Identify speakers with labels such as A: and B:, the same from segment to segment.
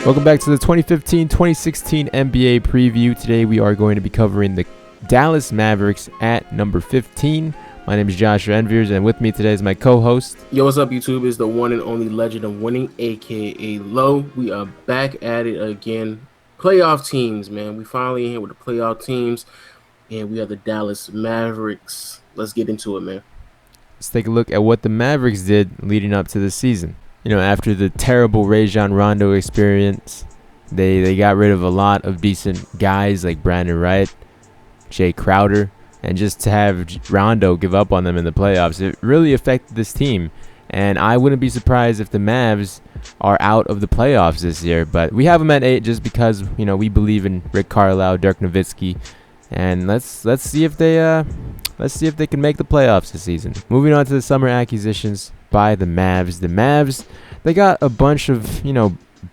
A: Welcome back to the 2015-2016 NBA preview. Today we are going to be covering the Dallas Mavericks at number 15. My name is Joshua Enviers, and with me today is my co-host.
B: Yo, what's up, YouTube? It's the one and only legend of winning, aka Low. We are back at it again. Playoff teams, man. We finally in here with the playoff teams, and we are the Dallas Mavericks. Let's get into it, man.
A: Let's take a look at what the Mavericks did leading up to the season. After the terrible Rajon Rondo experience, they got rid of a lot of decent guys like Brandon Wright, Jay Crowder, and just to have Rondo give up on them in the playoffs, it really affected this team. And I wouldn't be surprised if the Mavs are out of the playoffs this year. But we have them at 8 just because we believe in Rick Carlisle, Dirk Nowitzki, and let's see if they can make the playoffs this season. Moving on to the summer acquisitions by the Mavs. The Mavs, they got a bunch of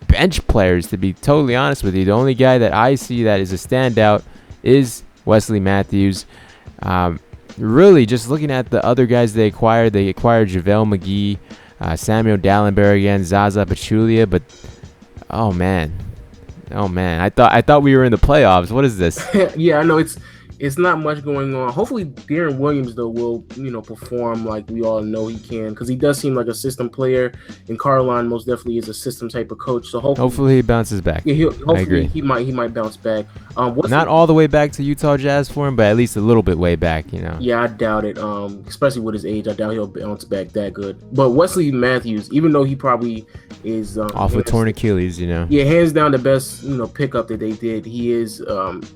A: bench players. To be totally honest with you, the only guy that I see that is a standout is Wesley Matthews. Really, just looking at the other guys they acquired JaVale McGee, Samuel Dallenberg again, Zaza Pachulia, but oh man, I thought we were in the playoffs. What is this?
B: Yeah, I know it's not much going on. Hopefully, Deron Williams though will perform like we all know he can, because he does seem like a system player, and Carlisle most definitely is a system type of coach. So hopefully he
A: bounces back.
B: Yeah,
A: I agree.
B: He might bounce back.
A: Not all the way back to Utah Jazz for him, but at least a little bit way back.
B: Yeah, I doubt it. Especially with his age, I doubt he'll bounce back that good. But Wesley Matthews, even though he probably is
A: off with torn Achilles,
B: Yeah, hands down the best pickup that they did. He is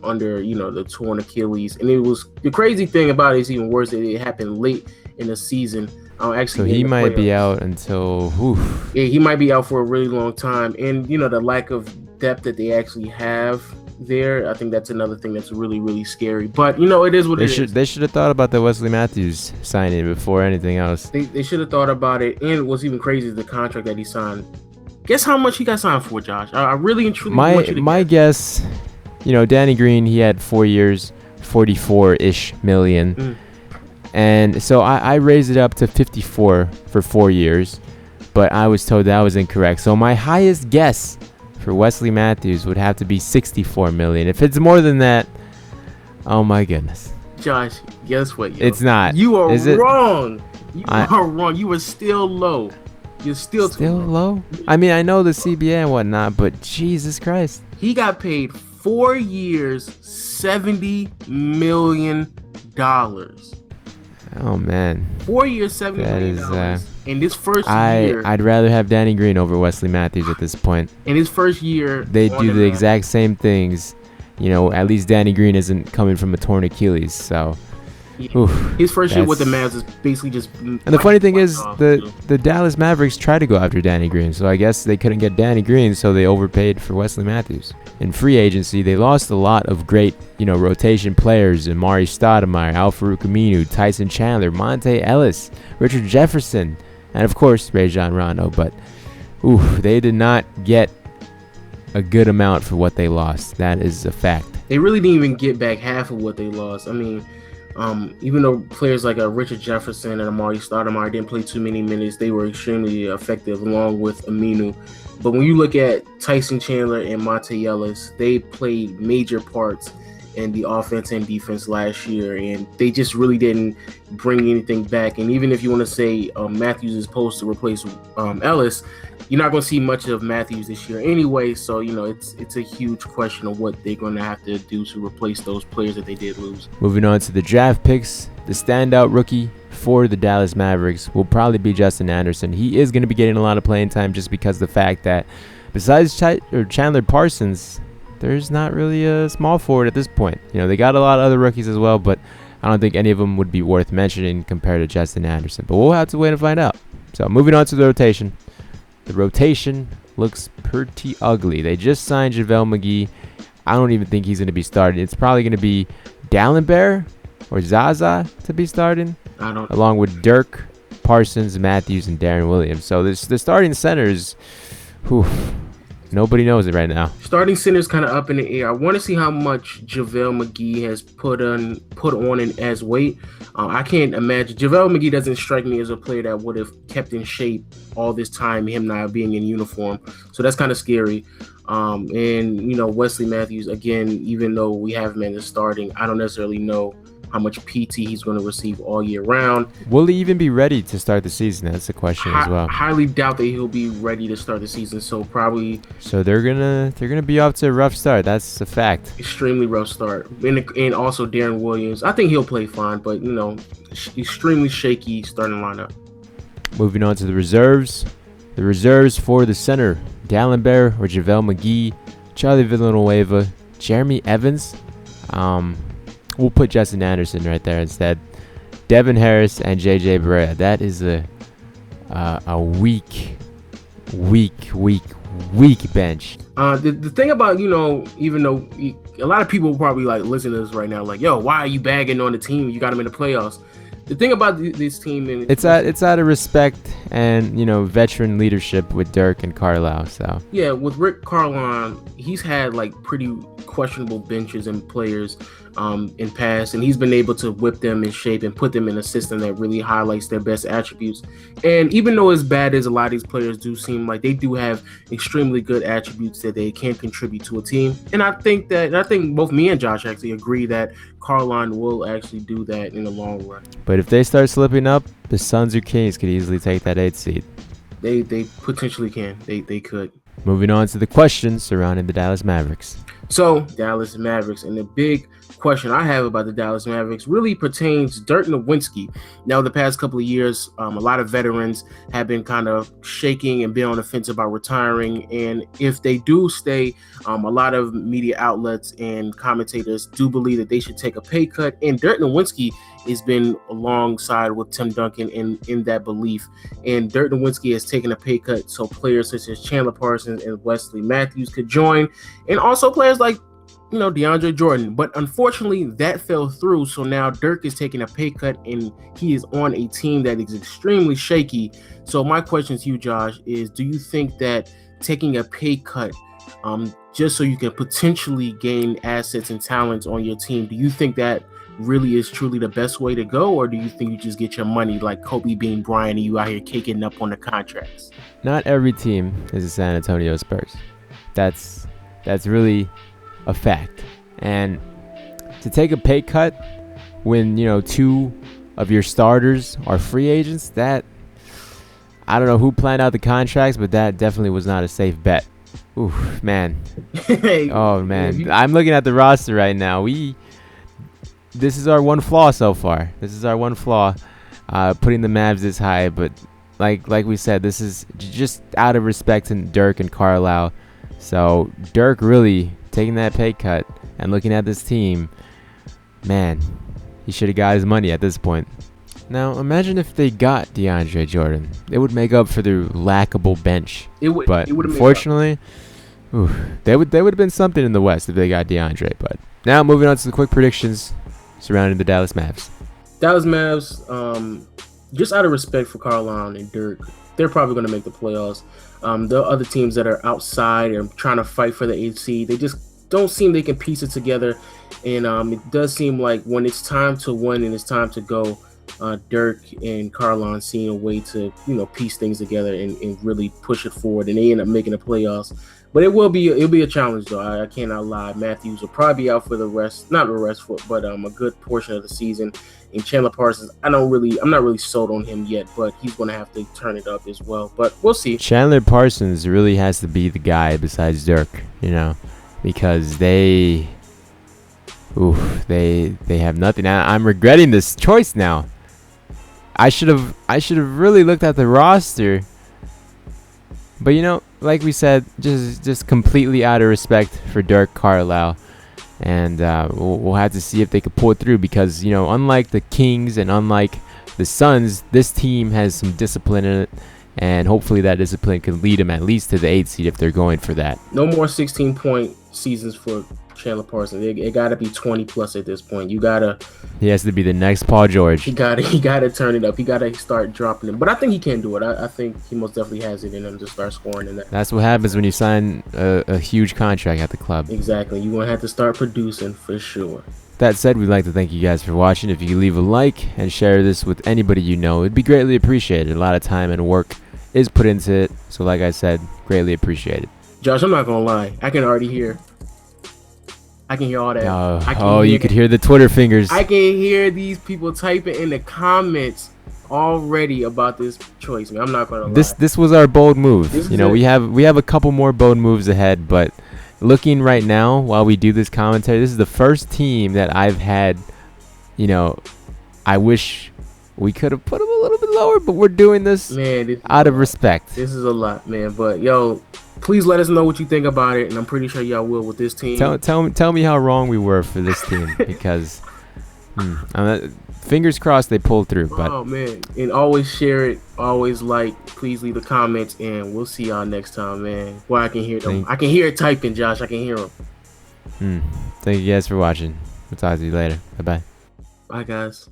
B: under the torn Achilles. And it was the crazy thing about it is even worse that it happened late in the season.
A: So he might be out until.
B: Yeah, he might be out for a really long time. And the lack of depth that they actually have there, I think that's another thing that's really, really scary. But it is what it is.
A: They should have thought about the Wesley Matthews signing before anything else.
B: They should have thought about it. And what's even crazy is the contract that he signed. Guess how much he got signed for, Josh? I really and truly want you to
A: my guess. Danny Green, he had 4 years. 44-ish million. And so I raised it up to 54 for 4 years, but I was told that was incorrect. So my highest guess for Wesley Matthews would have to be 64 million. If it's more than that, oh my goodness.
B: Josh, guess what?
A: It's not.
B: You are wrong. You are wrong. You were still low. You're still
A: low. I mean, I know the CBA and whatnot, but Jesus Christ.
B: He got paid 4 years, $70 million.
A: Oh man.
B: 4 years, $70 million. In this first year,
A: I'd rather have Danny Green over Wesley Matthews at this point.
B: In his first year,
A: they do the exact same things. At least Danny Green isn't coming from a torn Achilles, so.
B: Yeah. His first year with the Mavs is basically just.
A: And the funny thing is, the Dallas Mavericks tried to go after Danny Green, so I guess they couldn't get Danny Green, so they overpaid for Wesley Matthews. In free agency, they lost a lot of great, rotation players: Amari Stoudemire, Al-Farouq Aminu, Tyson Chandler, Monte Ellis, Richard Jefferson, and of course Rajon Rondo. But, they did not get a good amount for what they lost. That is a fact.
B: They really didn't even get back half of what they lost. I mean. Even though players like Richard Jefferson and Amari Stoudemire didn't play too many minutes, they were extremely effective along with Aminu. But when you look at Tyson Chandler and Monte Ellis, they played major parts in the offense and defense last year, and they just really didn't bring anything back. And even if you want to say Matthews is supposed to replace Ellis, you're not going to see much of Matthews this year anyway. So, it's a huge question of what they're going to have to do to replace those players that they did lose.
A: Moving on to the draft picks, the standout rookie for the Dallas Mavericks will probably be Justin Anderson. He is going to be getting a lot of playing time just because of the fact that besides Chandler Parsons, there's not really a small forward at this point. They got a lot of other rookies as well, but I don't think any of them would be worth mentioning compared to Justin Anderson. But we'll have to wait and find out. So moving on to the rotation. The rotation looks pretty ugly. They just signed JaVale McGee. I don't even think he's going to be starting. It's probably going to be Dallenberg or Zaza to be starting, along with Dirk, Parsons, Matthews, and Deron Williams. So the starting centers, nobody knows it right now.
B: Starting center's kind of up in the air. I want to see how much JaVale McGee has put on in as weight. I can't imagine. JaVale McGee doesn't strike me as a player that would have kept in shape all this time, him not being in uniform. So that's kind of scary. And Wesley Matthews, again, even though we have him in the starting, I don't necessarily know how much PT he's going to receive all year round.
A: Will he even be ready to start the season? That's the question as well.
B: Highly doubt that he'll be ready to start the season. So probably.
A: So they're gonna be off to a rough start. That's a fact.
B: Extremely rough start. And also Darren Williams. I think he'll play fine, but extremely shaky starting lineup.
A: Moving on to the reserves. The reserves for the center: Dallin Bear or JaVale McGee, Charlie Villanueva, Jeremy Evans. We'll put Justin Anderson right there instead. Devin Harris and JJ Barea. That is a weak bench.
B: The thing about, even though a lot of people will probably like listen to this right now, like, yo, why are you bagging on the team? You got them in the playoffs. The thing about this team, and
A: it's out of respect and veteran leadership with Dirk and Carlisle. So
B: yeah, with Rick Carlisle, he's had like pretty questionable benches and players in past, and he's been able to whip them in shape and put them in a system that really highlights their best attributes. And even though as bad as a lot of these players do seem, like they do have extremely good attributes that they can contribute to a team. And I think both me and Josh actually agree that Carlisle will actually do that in the long run.
A: But if they start slipping up, the Suns or Kings could easily take that 8th seed.
B: They potentially can. They could.
A: Moving on to the questions surrounding the Dallas Mavericks.
B: So, Dallas Mavericks, and the big question I have about the Dallas Mavericks really pertains to Dirk Nowitzki. Now, the past couple of years, a lot of veterans have been kind of shaking and being on the fence about retiring. And if they do stay, a lot of media outlets and commentators do believe that they should take a pay cut. And Dirk Nowitzki has been alongside with Tim Duncan in that belief. And Dirk Nowitzki has taken a pay cut so players such as Chandler Parsons and Wesley Matthews could join, and also players like DeAndre Jordan. But unfortunately, that fell through. So now Dirk is taking a pay cut, and he is on a team that is extremely shaky. So my question to you, Josh, is do you think that taking a pay cut just so you can potentially gain assets and talents on your team, do you think that really is truly the best way to go, or do you think you just get your money like Kobe Bean Bryant and you out here caking up on the contracts?
A: Not every team is the San Antonio Spurs. That's really a fact. And to take a pay cut when 2 of your starters are free agents, that I don't know who planned out the contracts, but that definitely was not a safe bet. Oof, man. Oh man, I'm looking at the roster right now. This is our one flaw so far. This is our one flaw, putting the Mavs this high. But like we said, this is just out of respect to Dirk and Carlisle. So Dirk really taking that pay cut and looking at this team, man, he should have got his money at this point. Now imagine if they got DeAndre Jordan. It would make up for their lackable bench. But unfortunately, they would have been something in the West if they got DeAndre. But now moving on to the quick predictions surrounding the Dallas Mavs.
B: Dallas Mavs, just out of respect for Carlisle and Dirk, they're probably going to make the playoffs. The other teams that are outside and trying to fight for the 8th seed, they just don't seem they can piece it together. And it does seem like when it's time to win and it's time to go, Dirk and Carlisle seeing a way to piece things together and really push it forward, and they end up making the playoffs. But it'll be a challenge though. I cannot lie. Matthews will probably be out for but a good portion of the season. And Chandler Parsons, I'm not really sold on him yet, but he's going to have to turn it up as well. But we'll see.
A: Chandler Parsons really has to be the guy besides Dirk, because they have nothing. I'm regretting this choice now. I should have really looked at the roster. But like we said, just completely out of respect for Dirk Carlisle, and we'll have to see if they could pull it through, because unlike the Kings and unlike the Suns, this team has some discipline in it, and hopefully that discipline can lead them at least to the 8th seed if they're going for that.
B: No more 16-point seasons for Chandler Parsons. It got to be 20 plus at this point. He
A: has to be the next Paul George.
B: He got to turn it up. He got to start dropping them. But I think he can do it. I think he most definitely has it in him to start scoring in that.
A: That's what happens when you sign a huge contract at the club.
B: Exactly. You're going to have to start producing for sure.
A: That said, we'd like to thank you guys for watching. If you could leave a like and share this with anybody you know, it'd be greatly appreciated. A lot of time and work is put into it. So like I said, greatly appreciated.
B: Josh, I'm not gonna lie. I can already hear. I can hear all that.
A: You could hear the Twitter fingers.
B: I can hear these people typing in the comments already about this choice, man. I'm not gonna lie.
A: This was our bold move. We have a couple more bold moves ahead, but looking right now while we do this commentary, this is the first team that I've had. I wish we could have put them a little bit lower, but we're doing this out of respect.
B: This is a lot, man. But yo, please let us know what you think about it, and I'm pretty sure y'all will with this team.
A: Tell me how wrong we were for this team because fingers crossed they pulled through. But
B: oh man, and always share it, always like. Please leave the comments, and we'll see y'all next time, man. Boy, I can hear them. I can hear it typing, Josh. I can hear them.
A: Thank you guys for watching. We'll talk to you later. Bye bye.
B: Bye, guys.